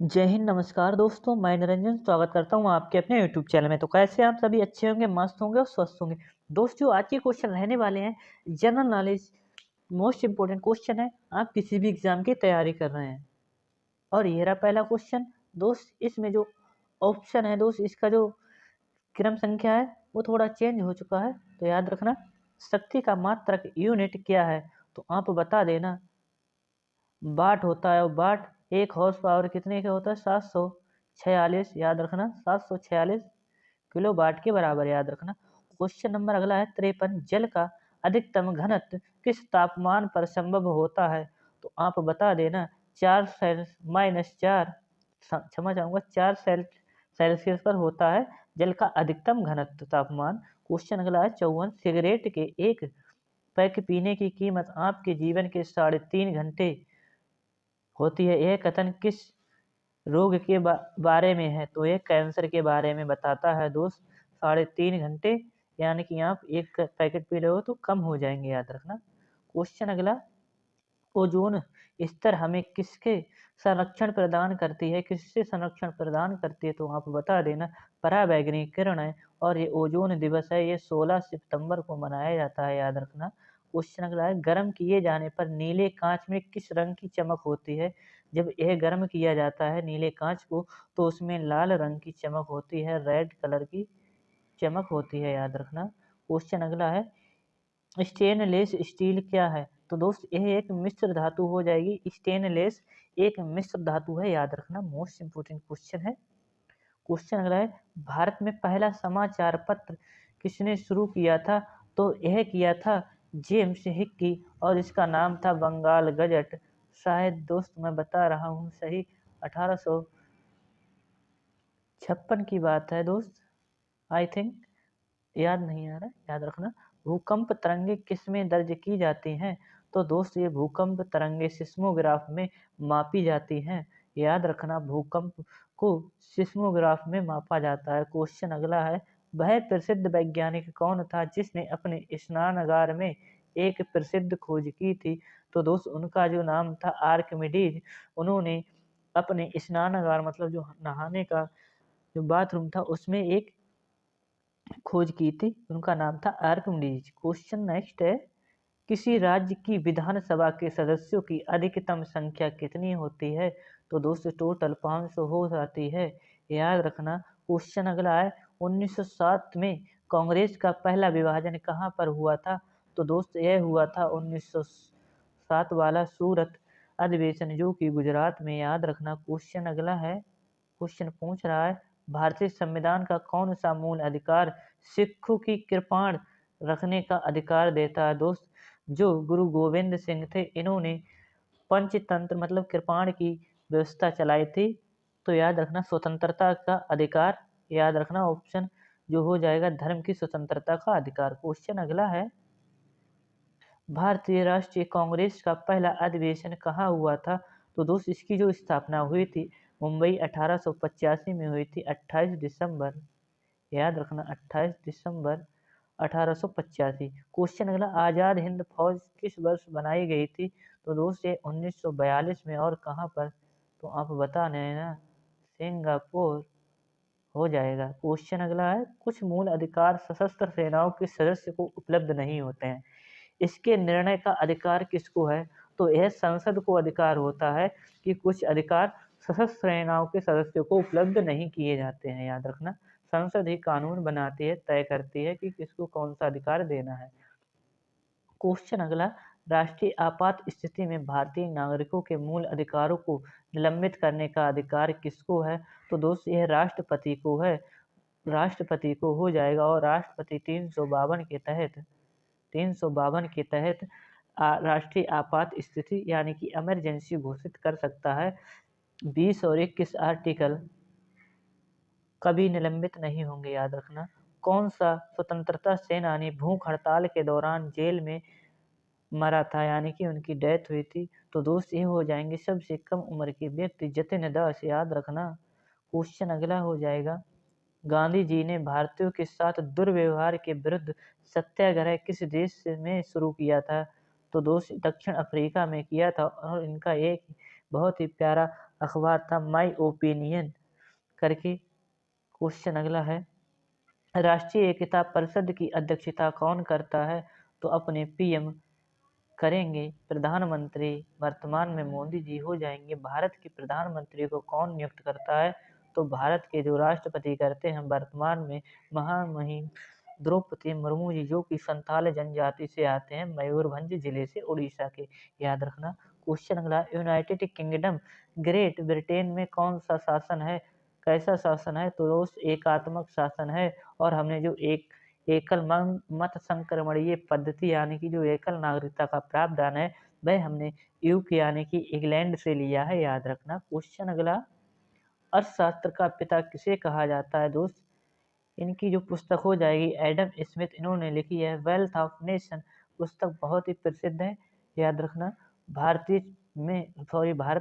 जय हिंद, नमस्कार दोस्तों। मैं निरंजन स्वागत करता हूँ आपके अपने यूट्यूब चैनल में। तो कैसे आप सभी अच्छे होंगे, मस्त होंगे और स्वस्थ होंगे। दोस्तों, आज के क्वेश्चन रहने वाले हैं general knowledge. Most important question है, आप किसी भी एग्जाम की तैयारी कर रहे हैं। और ये रहा पहला क्वेश्चन। दोस्त, इसमें जो ऑप्शन है दोस्त, इसका जो क्रम संख्या है वो थोड़ा चेंज हो चुका है। तो याद रखना, शक्ति का मात्रक यूनिट क्या है, तो आप बता देना। वाट होता है, और वाट एक हॉर्स पावर कितने का होता है? 746। याद रखना, 746 किलो वाट के बराबर, याद रखना। क्वेश्चन नंबर अगला है 53। जल का अधिकतम घनत्व किस तापमान पर संभव होता है? तो आप बता देना। 4 - 4, क्षमा चाहूंगा, 4 सेल्सियस पर होता है जल का अधिकतम घनत्व तापमान। क्वेश्चन अगला है 54। सिगरेट के एक पैक पीने की कीमत आपके जीवन के 3.5 घंटे होती है। यह कथन किस रोग के बारे में है? तो यह कैंसर के बारे में बताता है दोस्त। 3.5 घंटे यानी कि आप एक पैकेट पी रहे हो तो कम हो जाएंगे, याद रखना। क्वेश्चन अगला, ओजोन स्तर हमें किसके संरक्षण प्रदान करती है? किससे संरक्षण प्रदान करती है? तो आप बता देना। पराबैंगनी किरणें। और ये ओजोन दिवस है, ये 16 सितंबर को मनाया जाता है, याद रखना। क्वेश्चन अगला है, गर्म किए जाने पर नीले कांच में किस रंग की चमक होती है? जब यह गर्म किया जाता है नीले कांच को, तो उसमें लाल रंग की चमक होती है, रेड कलर की चमक होती है, याद रखना। क्वेश्चन अगला है, स्टेनलेस स्टील क्या है? तो दोस्त, यह एक मिश्र धातु हो जाएगी। स्टेनलेस एक मिश्र धातु है, याद रखना। मोस्ट इंपोर्टेंट क्वेश्चन है। क्वेश्चन अगला है, भारत में पहला समाचार पत्र किसने शुरू किया था? तो यह किया था जेम्स हिक्की, और इसका नाम था बंगाल गजट। शायद दोस्त मैं बता रहा हूँ सही, 1856 की बात है दोस्त, आई थिंक। याद नहीं आ रहा, याद रखना। भूकंप तरंगे किसमें दर्ज की जाती हैं? तो दोस्त, ये भूकंप तरंगे सिस्मोग्राफ में मापी जाती हैं, याद रखना। भूकंप को सिस्मोग्राफ में मापा जाता है। क्वेश्चन अगला है, वह प्रसिद्ध वैज्ञानिक कौन था जिसने अपने स्नानागार में एक प्रसिद्ध खोज की थी? तो दोस्त, उनका जो नाम था आर्किमिडीज। उन्होंने अपने स्नानागार मतलब जो नहाने का जो बाथरूम था उसमें एक खोज की थी, उनका नाम था आर्किमिडीज। क्वेश्चन नेक्स्ट है, किसी राज्य की विधानसभा के सदस्यों की अधिकतम संख्या कितनी होती है? तो दोस्तों, टोटल 500 हो जाती है, याद रखना। क्वेश्चन अगला है, 1907 में कांग्रेस का पहला विभाजन कहाँ पर हुआ था? तो दोस्त, यह हुआ था 1907 वाला सूरत अधिवेशन, जो कि गुजरात में, याद रखना। क्वेश्चन अगला है, क्वेश्चन पूछ रहा है, भारतीय संविधान का कौन सा मूल अधिकार सिखों की कृपाण रखने का अधिकार देता है? दोस्त, जो गुरु गोविंद सिंह थे, इन्होंने पंचतंत्र मतलब कृपाण की व्यवस्था चलाई थी। तो याद रखना, स्वतंत्रता का अधिकार, याद रखना। ऑप्शन जो हो जाएगा धर्म की स्वतंत्रता का अधिकार। क्वेश्चन अगला है, भारतीय राष्ट्रीय कांग्रेस का पहला अधिवेशन कहाँ हुआ था? तो दोस्त, इसकी जो स्थापना हुई थी मुंबई 1885 में हुई थी, 28 दिसंबर, याद रखना, 28 दिसंबर 1885। क्वेश्चन अगला, आज़ाद हिंद फौज किस वर्ष बनाई गई थी? तो दोस्त, ये 1942 में, और कहाँ पर? तो आप बता देना, सिंगापुर हो जाएगा। क्वेश्चन अगला है, कुछ मूल अधिकार सशस्त्र सेनाओं के सदस्य को उपलब्ध नहीं होते हैं, इसके निर्णय का अधिकार किसको है? तो यह संसद को अधिकार होता है कि कुछ अधिकार सशस्त्र सेनाओं के सदस्यों को उपलब्ध नहीं किए जाते हैं, याद रखना। संसद ही कानून बनाती है, तय करती है कि किसको कौन सा अधिकार देना है। क्वेश्चन अगला, राष्ट्रीय आपात स्थिति में भारतीय नागरिकों के मूल अधिकारों को निलंबित करने का अधिकार किसको है? तो दोस्त, यह राष्ट्रपति को है, राष्ट्रपति को हो जाएगा। और राष्ट्रपति 352 के तहत राष्ट्रीय आपात स्थिति यानी कि इमरजेंसी घोषित कर सकता है। 20 और 21 आर्टिकल कभी निलंबित नहीं होंगे, याद रखना। कौन सा स्वतंत्रता सेनानी भूख हड़ताल के दौरान जेल में मरा था, यानी कि उनकी डेथ हुई थी? तो दोस्त, ये हो जाएंगे सबसे कम उम्र के व्यक्ति जतिन दास, याद रखना। क्वेश्चन अगला हो जाएगा, गांधी जी ने भारतीयों के साथ दुर्व्यवहार के विरुद्ध सत्याग्रह किस देश में शुरू किया था? तो दोस्त, दक्षिण अफ्रीका में किया था। और इनका एक बहुत ही प्यारा अखबार था माई ओपिनियन करके। क्वेश्चन अगला है, राष्ट्रीय एकता परिषद की अध्यक्षता कौन करता है? तो अपने पीएम करेंगे। प्रधानमंत्री वर्तमान में मोदी जी हो जाएंगे। भारत के प्रधानमंत्री को कौन नियुक्त करता है? तो भारत के जो राष्ट्रपति करते हैं वर्तमान में महामहिम द्रौपदी मुर्मू जी, जो कि संथाल जनजाति से आते हैं, मयूरभंज जिले से, उड़ीसा के। याद रखना। क्वेश्चन अगला, यूनाइटेड किंगडम ग्रेट ब्रिटेन में कौन सा शासन है? कैसा शासन है? तो दोस्त एकात्मक शासन है। और हमने जो एकल मत संक्रमणीय पद्धति यानी कि जो एकल नागरिकता का प्रावधान है, वह हमने यूके यानी कि इंग्लैंड से लिया है। याद रखना। क्वेश्चन अगला, अर्थशास्त्र का पिता किसे कहा जाता है? दोस्त इनकी जो पुस्तक हो जाएगी एडम स्मिथ, इन्होंने लिखी है वेल्थ ऑफ नेशन। पुस्तक बहुत ही प्रसिद्ध है। याद रखना। भारत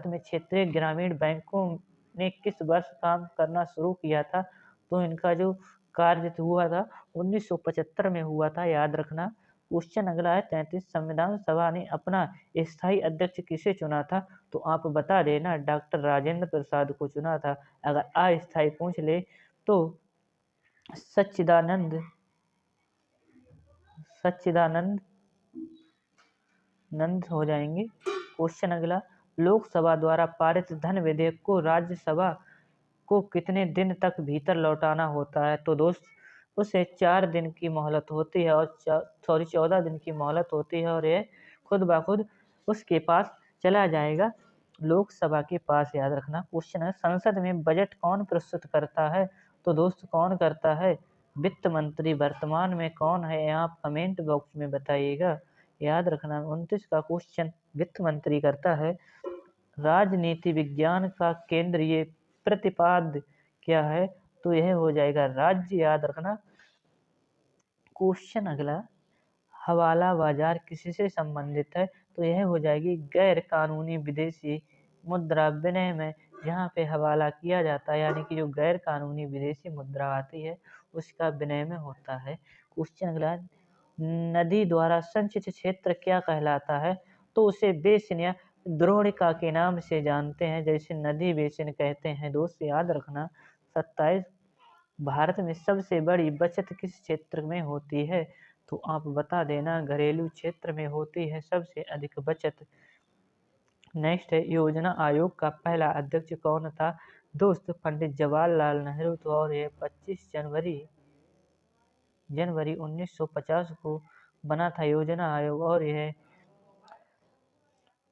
में क्षेत्रीय ग्रामीण बैंकों ने किस वर्ष काम करना शुरू किया था? तो इनका जो कार्य हुआ था 1975 में हुआ था। याद रखना। क्वेश्चन अगला है 33, संविधान सभा ने अपना स्थायी अध्यक्ष किसे चुना था? तो आप बता देना, डॉक्टर राजेंद्र प्रसाद को चुना था। अगर अस्थायी पूछ ले तो सच्चिदानंद नंद हो जाएंगे। क्वेश्चन अगला, लोकसभा द्वारा पारित धन विधेयक को राज्यसभा को कितने दिन तक भीतर लौटाना होता है? तो दोस्त उसे 4 दिन की मोहलत होती है, और 14 दिन की मोहलत होती है, और यह खुद ब खुद उसके पास चला जाएगा, लोकसभा के पास। याद रखना। क्वेश्चन है, संसद में बजट कौन प्रस्तुत करता है? तो दोस्त कौन करता है? वित्त मंत्री। वर्तमान में कौन है? आप कमेंट बॉक्स में बताइएगा। याद रखना। 29 का क्वेश्चन वित्त मंत्री करता है। राजनीति विज्ञान का केंद्रीय प्रतिपाद्य क्या है? तो यह हो जाएगा राज्य। याद रखना। क्वेश्चन अगला, हवाला बाजार किससे संबंधित है? तो यह हो जाएगी गैर कानूनी विदेशी मुद्रा विनिमय, जहाँ पे हवाला किया जाता है, यानी कि जो गैर कानूनी विदेशी मुद्रा आती है उसका विनिमय होता है। क्वेश्चन अगला, नदी द्वारा संचित क्षेत्र क्या कहलाता है? तो उसे बेसिन या द्रोणिका के नाम से जानते हैं, जैसे नदी बेसिन कहते हैं। दोस्त याद रखना। 27, भारत में सबसे बड़ी बचत किस क्षेत्र में होती है? तो आप बता देना, घरेलू क्षेत्र में होती है सबसे अधिक बचत। नेक्स्ट है, योजना आयोग का पहला अध्यक्ष कौन था? दोस्त पंडित जवाहरलाल नेहरू। तो और ये 25 जनवरी 1950 को बना था योजना आयोग, और यह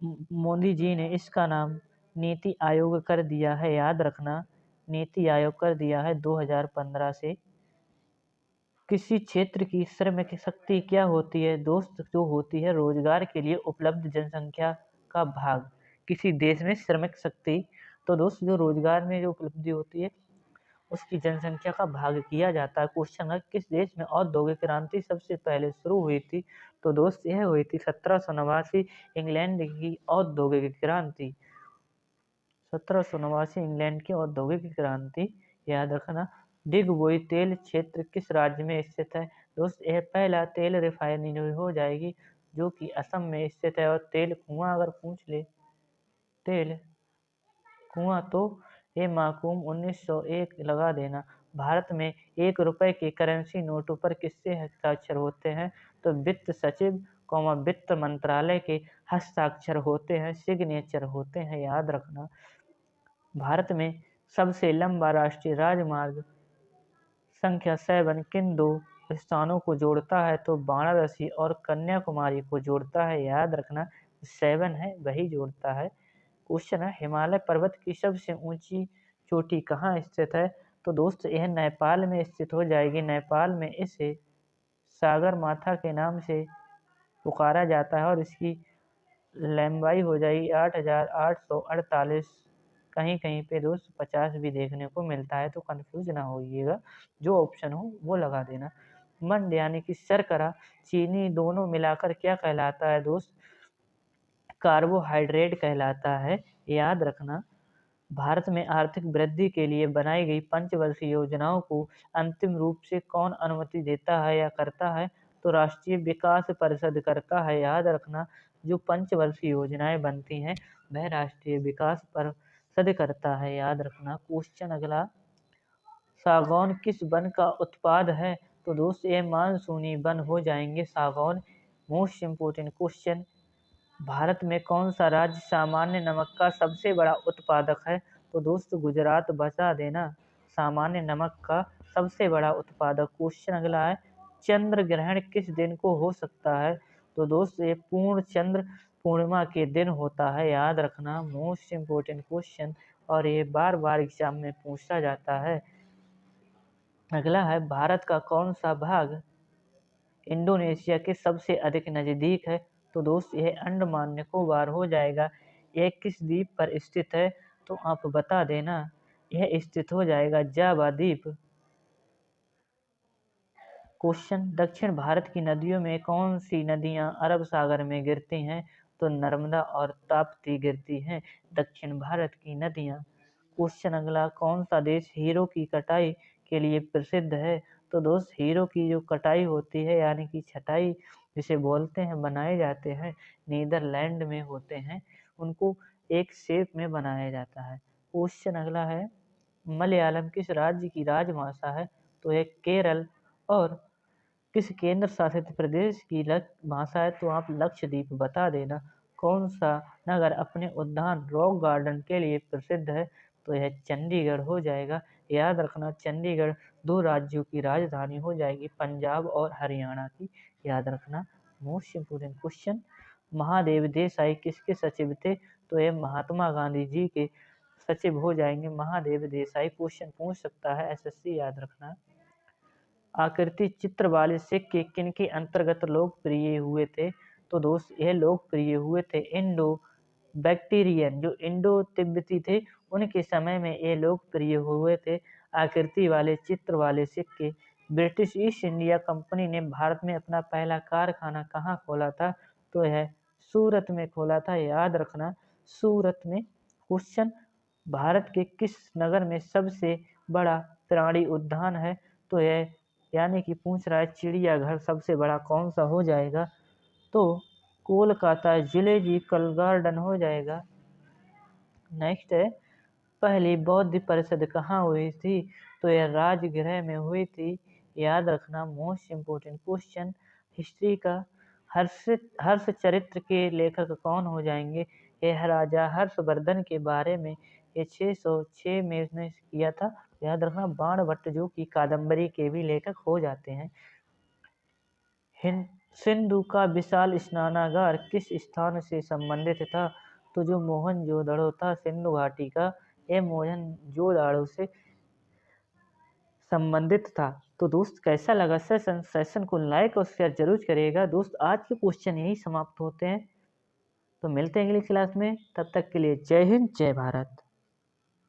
मोदी जी ने इसका नाम नीति आयोग कर दिया है। याद रखना। नीति आयोग कर दिया है 2015 से। किसी क्षेत्र की श्रमिक शक्ति क्या होती है? दोस्त जो होती है रोजगार के लिए उपलब्ध जनसंख्या का भाग। किसी देश में श्रमिक शक्ति, तो दोस्त जो रोजगार में जो उपलब्धि होती है उसकी जनसंख्या का भाग किया जाता है। क्वेश्चन है, किस देश में औद्योगिक क्रांति सबसे पहले शुरू हुई थी? तो दोस्त यह हुई थी 1789, इंग्लैंड की औद्योगिक क्रांति। 1789 इंग्लैंड की औद्योगिक क्रांति। याद रखना। डिगबोई तेल क्षेत्र किस राज्य में स्थित है? दोस्त यह पहला तेल रिफाइनरी हो जाएगी जो कि असम में स्थित है। और तेल कुआं अगर पूछ ले, तेल कुआं, तो ये माकूम 1901 लगा देना। भारत में 1 रुपए के करेंसी नोटों पर किससे हस्ताक्षर होते हैं? तो वित्त सचिव वित्त मंत्रालय के हस्ताक्षर होते हैं, सिग्नेचर होते हैं। याद रखना। भारत में सबसे लंबा राष्ट्रीय राजमार्ग संख्या 7 किन 2 स्थानों को जोड़ता है? तो वाराणसी और कन्याकुमारी को जोड़ता है। याद रखना। 7 है वही जोड़ता है। क्वेश्चन है, हिमालय पर्वत की सबसे ऊंची चोटी कहाँ स्थित है? तो दोस्त यह नेपाल में स्थित हो जाएगी। नेपाल में इसे सागर माथा के नाम से पुकारा जाता है, और इसकी लंबाई हो जाएगी 8,848। कहीं कहीं पे दोस्त 50 भी देखने को मिलता है, तो कंफ्यूज ना होइएगा, जो ऑप्शन हो वो लगा देना। मंड यानी कि शर्करा चीनी दोनों मिलाकर क्या कहलाता है? दोस्त कार्बोहाइड्रेट कहलाता है। याद रखना। भारत में आर्थिक वृद्धि के लिए बनाई गई पंचवर्षीय योजनाओं को अंतिम रूप से कौन अनुमति देता है या करता है? तो राष्ट्रीय विकास परिषद करता है। याद रखना। जो पंचवर्षीय योजनाएं बनती हैं वह राष्ट्रीय विकास सद करता है, याद रखना। क्वेश्चन अगला, सागौन किस वन का उत्पाद है? तो दोस्त ये मानसूनी वन हो जाएंगे सागौन। मोस्ट इम्पोर्टेंट क्वेश्चन, भारत में कौन सा राज्य सामान्य नमक का सबसे बड़ा उत्पादक है? तो दोस्त गुजरात, बता देना, सामान्य नमक का सबसे बड़ा उत्पादक। क्वेश्चन अगला है, चंद्र ग्रहण किस दिन को हो सकता है? तो दोस्त ये पूर्ण चंद्र पूर्णिमा के दिन होता है, याद रखना। मोस्ट इम्पोर्टेंट क्वेश्चन, और ये बार बार एग्जाम में पूछा जाता है। अगला है, भारत का कौन सा भाग इंडोनेशिया के सबसे अधिक नज़दीक है? तो दोस्त यह अंडमान निकोबार हो जाएगा। यह किस द्वीप पर स्थित है? तो आप बता देना, यह स्थित हो जाएगा जावा द्वीप। क्वेश्चन, दक्षिण भारत की नदियों में कौन सी नदियां अरब सागर में गिरती हैं? तो नर्मदा और ताप्ती गिरती हैं दक्षिण भारत की नदियां। क्वेश्चन अगला, कौन सा देश हीरो की कटाई के लिए प्रसिद्ध है? तो दोस्त हीरो की जो कटाई होती है यानी कि छटाई जिसे बोलते हैं, बनाए जाते हैं, नीदरलैंड में होते हैं। उनको एक शेप में बनाया जाता है। क्वेश्चन अगला है, मलयालम किस राज्य की राजभाषा है? तो यह केरल। और किस केंद्र शासित प्रदेश की भाषा है? तो आप लक्षद्वीप, बता देना। कौन सा नगर अपने उद्यान रॉक गार्डन के लिए प्रसिद्ध है? तो यह चंडीगढ़ हो जाएगा, याद रखना। चंडीगढ़ दो राज्यों की राजधानी हो जाएगी, पंजाब और हरियाणा की, याद रखना। Most important question, Mahadev Desai किसके सचिव थे? तो यह महात्मा गांधी जी के सचिव हो जाएंगे महादेव देसाई। क्वेश्चन पूछ सकता है एसएससी, याद रखना। आकृति चित्र वाले सिक्के किनके अंतर्गत लोकप्रिय हुए थे? तो दोस्त यह लोकप्रिय हुए थे इंडो बैक्टीरियन, जो इंडो तिब्बती थे, उनके समय में ये लोकप्रिय हुए थे आकृति वाले चित्र वाले सिक्के। ब्रिटिश ईस्ट इंडिया कंपनी ने भारत में अपना पहला कारखाना कहाँ खोला था? तो यह सूरत में खोला था, याद रखना, सूरत में। क्वेश्चन, भारत के किस नगर में सबसे बड़ा प्राणी उद्यान है? तो यह यानी कि पूछ रहा है चिड़ियाघर सबसे बड़ा कौन सा हो जाएगा? तो कोलकाता जूलॉजिकल गार्डन हो जाएगा। नेक्स्ट है, पहली बौद्ध परिषद कहाँ हुई थी? तो यह राजगृह में हुई थी, याद रखना। मोस्ट इम्पोर्टेंट क्वेश्चन, हिस्ट्री का, हर्षचरित्र के लेखक कौन हो जाएंगे? यह राजा हर्षवर्धन के बारे में ये 606 में इसने किया था, याद रखना। बाणभट्ट जो कि कादम्बरी के भी लेखक हो जाते हैं। सिंधु का विशाल स्नानागार किस स्थान से संबंधित था? तो जो मोहनजोदड़ो था सिंधु घाटी का, यह मोहनजोदड़ो से संबंधित था। तो दोस्त कैसा लगा सेशन को लाइक और शेयर जरूर करिएगा। दोस्त आज के क्वेश्चन यही समाप्त होते हैं, तो मिलते हैं अगली क्लास में, तब तक के लिए जय हिंद, जय भारत।